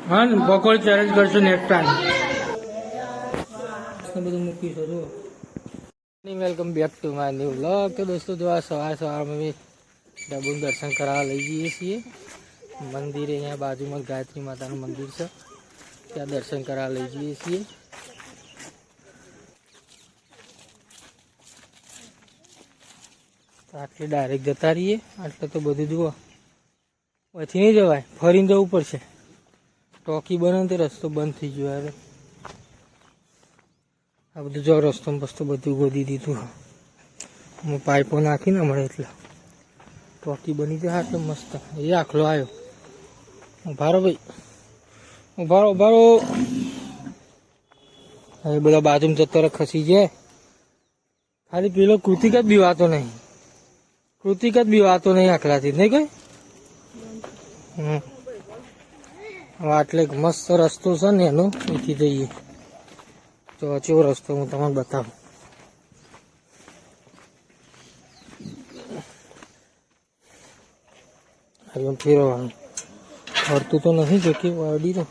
હા ને પકોડી ચેલેન્જ કરશું નેક્સ્ટ ટાઈમ બધું મૂકીશું જો welcome back to my new vlog. તો દોસ્તો જો આ સવારમાં બી ડબુનું દર્શન કરાવવા લઈ જઈએ છીએ મંદિરે. અહીંયા બાજુમાં ગાયત્રી માતાનું મંદિર છે, ત્યાં દર્શન કરાવવા લઈ જઈએ છીએ. આટલે ડાયરેક્ટ જતા રહીએ. આટલે તો બધું જુઓ, પછી નહીં જવાય, ફરીને જવું પડશે. ટોકી બને તે રસ્તો બંધ થઈ ગયો. યાર આ બધું જો રસ્તો બસ્તો બધું ગોદી દીધું. હું પાઇપો નાખીને મળે એટલે ટોકી બની જાય. એટલે મસ્ત એ આખલો આવ્યો. ઉભારો ભાઈ, ઉભારો. હવે બધા બાજુમાં જતો રહે, ખસી જાય. ખાલી પેલો કૃતિક જ બીવાતો નહીં. આખલાથી નહીં કઈ. હવે આટલે મસ્ત રસ્તો છે ને એનો, અહીંથી જઈએ. તો કેવો રસ્તો હું તમને બતાવું. હવે ફેરવાનું ફરતું તો નથી જતી વાડી તો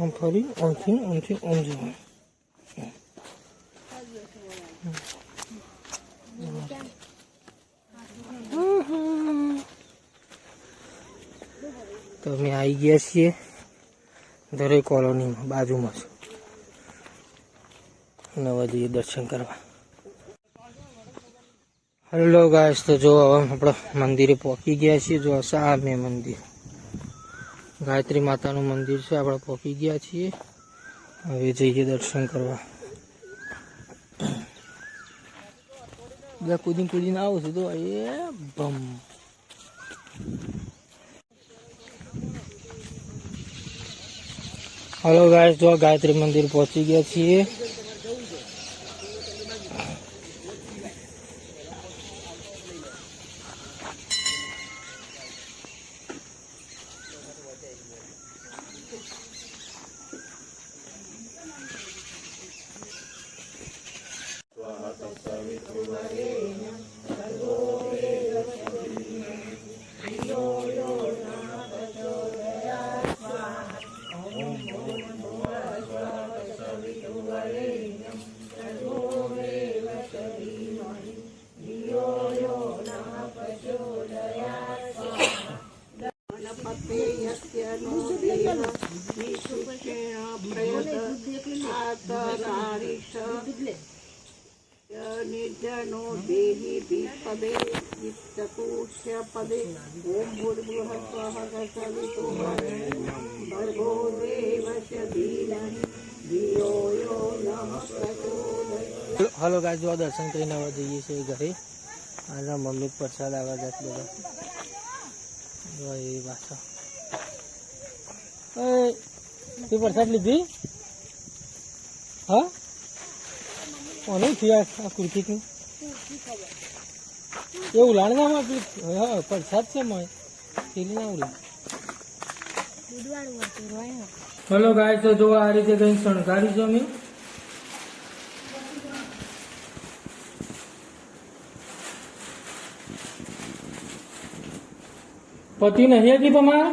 આમ ફરી આમથી આમ જવાનું. તો અમે આવી ગયા છીએ દરેક કોલોનીમાં, બાજુમાં જ. નવા જઈએ દર્શન કરવા. હેલો ગાઈસ, તો જો હવે આપણે મંદિરે પહોંચી ગયા છીએ. જો સામે મંદિર, ગાયત્રી માતાનું મંદિર છે. આપણે પહોંચી ગયા છીએ. હવે જઈએ દર્શન કરવા. બધા કૂદીને આવું છું તો એ બમ. હેલો ગાઈસ, જો ગાયત્રી મંદિર પહોંચી ગયા છીએ. निर्जनो देहि विपदे वित्तकोश्य पदे ओम भूर्भुवः स्वः भर्गो देवस्य धीमहि धियो यो नः प्रचोदयात्. હેલો ગાઈસ, જો દર્શન કરીને હવે જઈએ છીએ ઘરે. આજે મમ્મી પ્રસાદ આવવા જત બધા એ પાછો. તે પ્રસાદ લીધી? હા, કોને થયા આ કુર્તીનું? એવું લાણવામાં આપી. હા, પ્રસાદ છે મેં પેલી ના ઉડી. હેલો ગાઈસ, તો જો આ રીતે કઈ શણગારી છે અમે. પતિ નહીં હતી તમારા?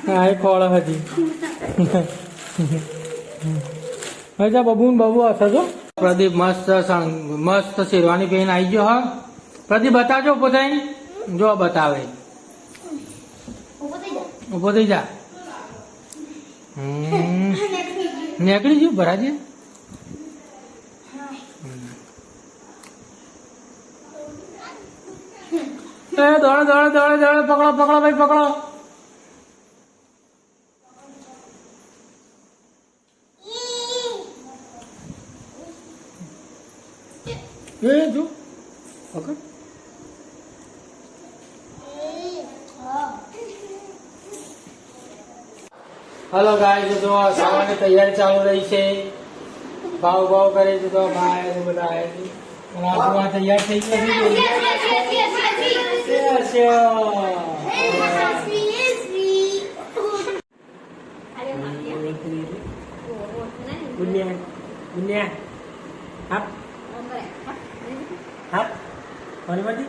હા, એ ખોળ હજી. હજા બબુ હશે જો. પ્રદીપ મસ્ત શેરવાની પહેરીને આવી ગયો. હા પ્રદીપ, બતાવજો પોતાની. જો બતાવે, ઉભો થઈ જા. નીકળી ગયું ભરાજી. દોડો, પકડો ભાઈ, પકડો. એ જો પકડ. હેલો ગાઈસ, જો સવારની તૈયારી ચાલુ રહી છે. ભાવ કરે છે તો ભાઈ બધા આવે છે. તૈયાર થઈ ગયા. હાપ હાપ કોની બાજુ?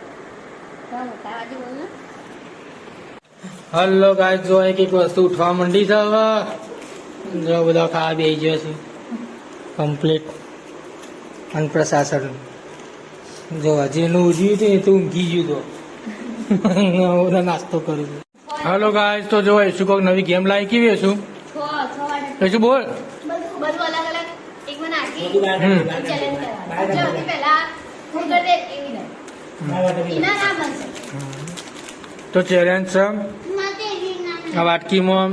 હલો ગાઈસ, જો એક વસ્તુ ઉઠવા માંડી છે હવે. જો બધા ખાવા બેસી ગયા છે કમ્પ્લીટ. અને પ્રશાસન જો હજી એનું ઉજ્યું છે એ તો ઊંઘી ગયું તો બધા નાસ્તો કરું છું. હલો ગાઈસ, તો જો શું કોઈક નવી ગેમ લાવી કેવી શું શું બોલ. બધું અલગ અલગ એક મને આખી ચેલેન્જ કરવા સૌથી પહેલા હું કરી દે એવી ને એના નામ બનશે તો ચેલેન્જ છે માતે એવી નામ આ વાટકીમાં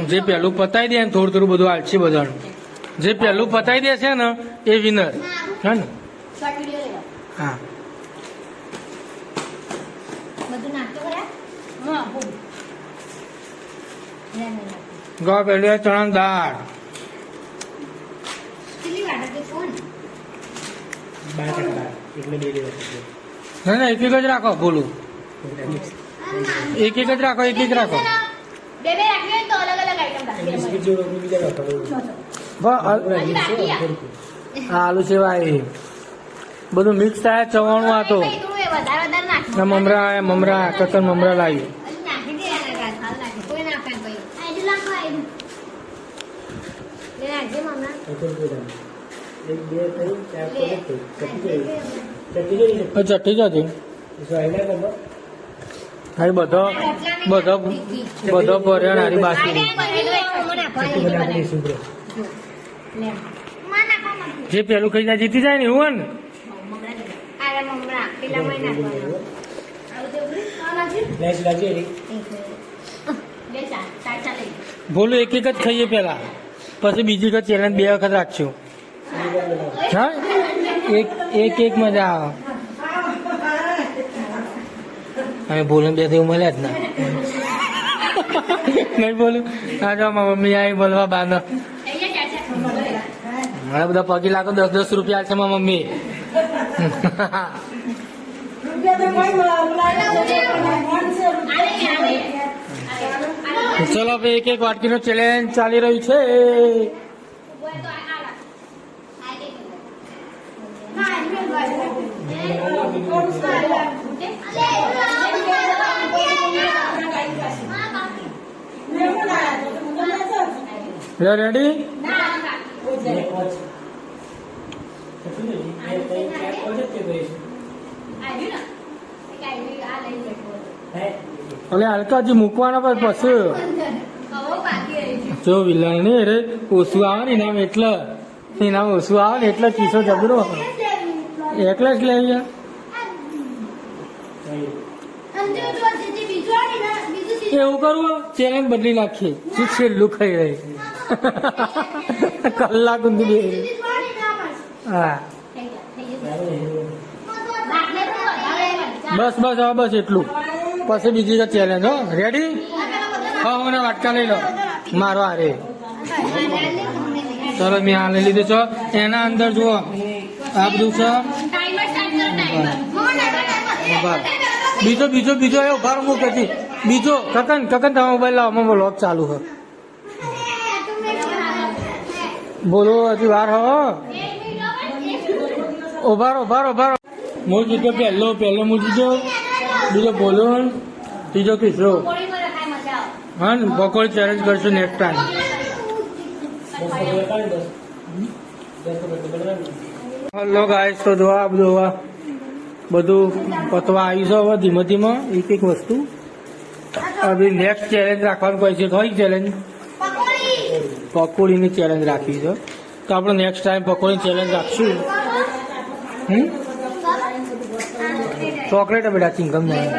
જે પહેલું પતાવી દે ને થોડું થોડું બધું આલશે બધાનું. જે પહેલું પતાવી દે છે ને એ વિનર હે ને. શોર્ટ વિડિયો લેવા હા બધું નાખતો ખરા હા બોલ લે લે ગો પહેલી ચણા દાળ કેટલી વાર કે ફોન ના ના એક એક જ રાખો બોલું. એક એક જ રાખો, એક એક રાખો. બે બે રાખવી હોય તો અલગ અલગ આઈટમ રાખવી આલુ સેવાય બધું મિક્સ થાય ચવાણું આ તો. વધારે વધારે નાખ આ મમરા કકન મમરા લાવી. નાખી દે આના ગાલ હાલ નાખી કોઈ નાખે ભાઈ આઈડુ નાખો આઈડુ લે નાખજે મમ્મા ચટ્ટી જતી હારી બધો બધો બધો ભર્યા નારી બાસી. જે પેલું ખાઈ જાય જીતી જાય ને એવું ને. બોલું એક એક જ ખાઈએ પેલા, પછી બીજી વખત ચેલેન્જ 2 વખત રાખશું. હા એક એક મજા આવે. અમે બોલું બે થયું મળ્યા જ ના નહીં બોલું. હા જો મારી મમ્મી આવી બોલવા બાનો મને બધા પગી લાગો 10-10 રૂપિયા છે મારી મમ્મી. ચલો ભાઈ એક એક વાટકીનો ચેલેન્જ ચાલી રહ્યું છે. રેડી એટલે હલકાજી મૂકવાના પર પછી જો વિલન ને રે ઓછું આવે ને એનામ એટલે એનામ ઓછું આવે ને એટલે કિસ્સો જબરો એટલે જ લઈ ગયા. એવું કરવું ચેલેન્જ બદલી નાખીએ શું છેલ્લું ખાઈ રહી કલાક ઊંધી બે. હા બસ બસ હવે બસ એટલું, પછી બીજી તો ચેલેન્જ. હો રેડી? હા મને વાટકા લઈ લો મારો હારે. ચલો મેં આ લઈ લીધું છે. એના અંદર જુઓ આ બધું છે. બીજો બીજો બીજો એ ઉભાર મૂકે છે બીજો. કકન તમે મોબાઈલ લાવો, અમારો વ્લોગ ચાલુ છે. બોલો હજી વાર હો. ઉભારો મૂળ જીતો પહેલો મૂળ જીતો, બીજો બોલો, ત્રીજો કિસ્સો. હા ને પકોડી ચેલેન્જ કરશું નેક્સ્ટ ટાઈમ. હલો ગાઈસ, તો જોવા બધું પતવા આવ્યું છે હવે ધીમે ધીમે એક એક વસ્તુ. હવે નેક્સ્ટ ચેલેન્જ રાખવાનું કોઈ છે કઈ ચેલેન્જ? પકોડીની ચેલેન્જ રાખવી છે. તો આપણે નેક્સ્ટ ટાઈમ પકોડીની ચેલેન્જ રાખશું. ચોકલેટ બેટા ચિંગમ નહીં.